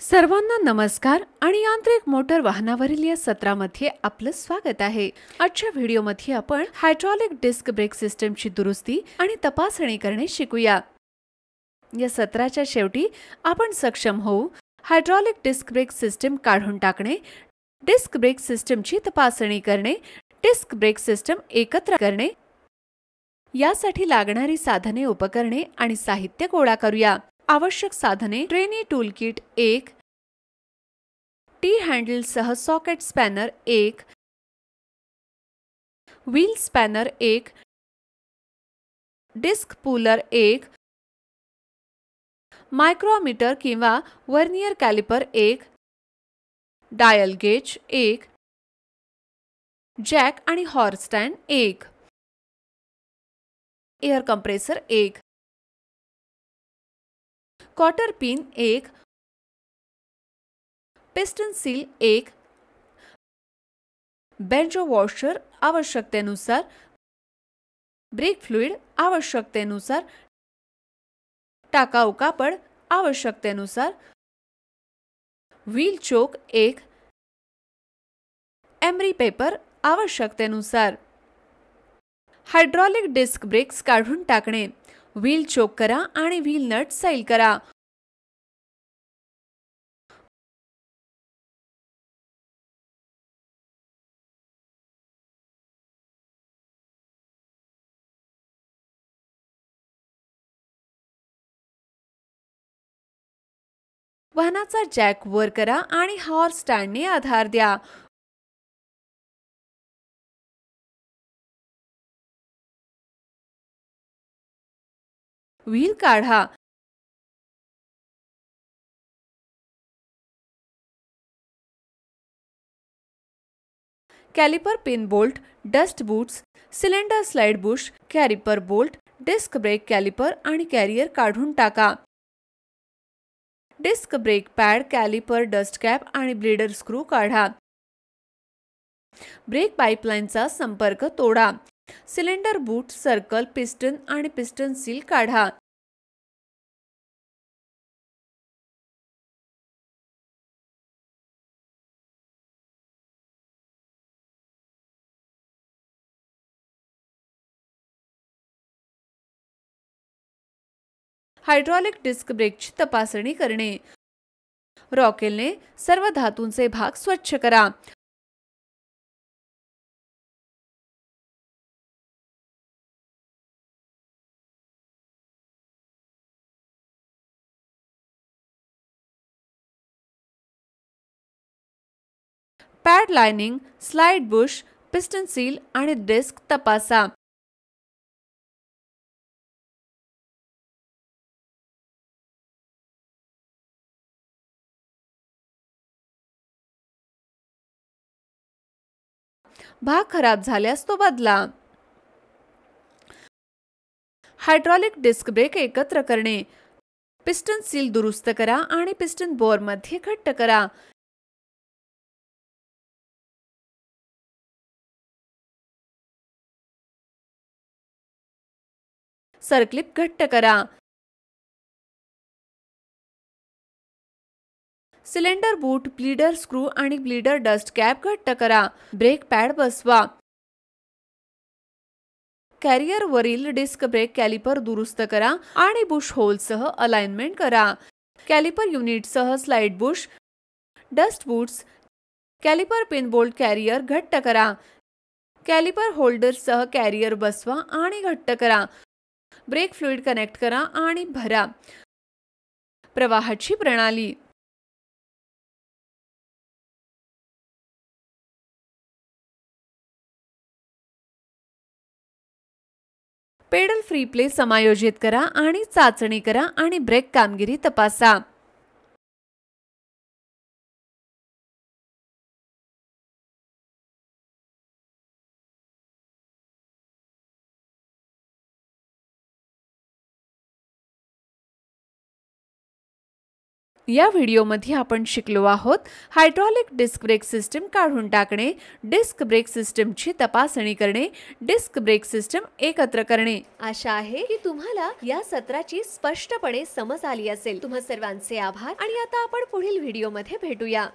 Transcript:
सर्वांना नमस्कार आणि यांत्रिक मोटर वाहनावरील या सत्रामध्ये आपलं स्वागत आहे। आजच्या व्हिडिओमध्ये आपण हायड्रॉलिक डिस्क ब्रेक सिस्टमची दुरुस्ती आणि तपासणी करणे शिकूया। या सत्राच्या शेवटी आपण सक्षम होऊ हायड्रॉलिक डिस्क ब्रेक सिस्टम काढून टाकणे, डिस्क ब्रेक सिस्टमची तपासणी करणे, डिस्क ब्रेक सिस्टम एकत्र करणे। यासाठी लागणारी साधने, उपकरणे आणि साहित्य गोळा करूया। आवश्यक साधने: trainee tool kit 1, T handle सह socket spanner 1, wheel spanner 1, disc puller 1, micrometer किंवा vernier calliper 1, dial gauge 1, jack आणि horse stand 1, air compressor 1, quarter pin 1, piston seal 1, banjo washer आवश्यकतेनुसार, ब्रेक फ्लुइड आवश्यकतेनुसार, टाकाऊ कापड आवश्यकतेनुसार, व्हील चोक 1, एमरी पेपर आवश्यकतेनुसार। Hydraulic disc brakes काढून टाकणे: व्हील चोक करा आणि व्हील नट सैल करा। वाहनाचा जॅक वर करा आणि हॉर्स स्टँडने आधार द्या। व्हील काढा। Calliper pin bolt, dust boots, cylinder slide Bush, calliper bolt, disk brake calliper आणि कॅरियर काढून टाका। Disc brake pad, calliper, dust cap आणि ब्लीडर स्क्रू काढा। ब्रेक पाईपलाईनचा संपर्क तोडा। सिलेंडर बूट, सर्कल, पिस्टन आणि पिस्टन सील काढा। हायड्रॉलिक डिस्क ब्रेकची तपासणी करणे: रॉकेलने सर्व धातूंचे भाग स्वच्छ करा। Pad lining, slide Bush, piston seal आणि डिस्क तपासा। भाग खराब झाल्यास तो बदला। हायड्रॉलिक डिस्क ब्रेक एकत्र करणे: पिस्टन सील दुरुस्त करा आणि पिस्टन बोर मध्ये घट्ट करा। सर्क्लिप घट्ट करा। सिलेंडर बूट, ब्लीडर स्क्रू आणि ब्लीडर डस्ट कॅप घट्ट करा। ब्रेक पॅड बसवा। कॅरियर वरील डिस्क ब्रेक कॅलिपर दुरुस्त करा आणि बुश होलसह अलाइनमेंट करा। कॅलिपर युनिटसह slide bush, dust boots, calliper pin bolt, carrier घट्ट करा। कॅलिपर होल्डरसह कॅरियर बसवा आणि घट्ट करा। ब्रेक फ्लुइड कनेक्ट करा आणि भरा। प्रवाहाची प्रणाली: पेडल फ्री प्ले समायोजित करा आणि चाचणी करा आणि ब्रेक कामगिरी तपासा। या व्हिडिओमध्ये आपण शिकलो आहोत हायड्रॉलिक डिस्क ब्रेक सिस्टम काढून टाकणे, डिस्क ब्रेक सिस्टमची तपासणी करणे, डिस्क ब्रेक सिस्टम एकत्र करणे। आशा आहे की तुम्हाला या सत्राची स्पष्टपणे समज आली असेल। तुम्हा सर्वांचे आभार आणि आता आपण पुढील व्हिडिओमध्ये भेटूया।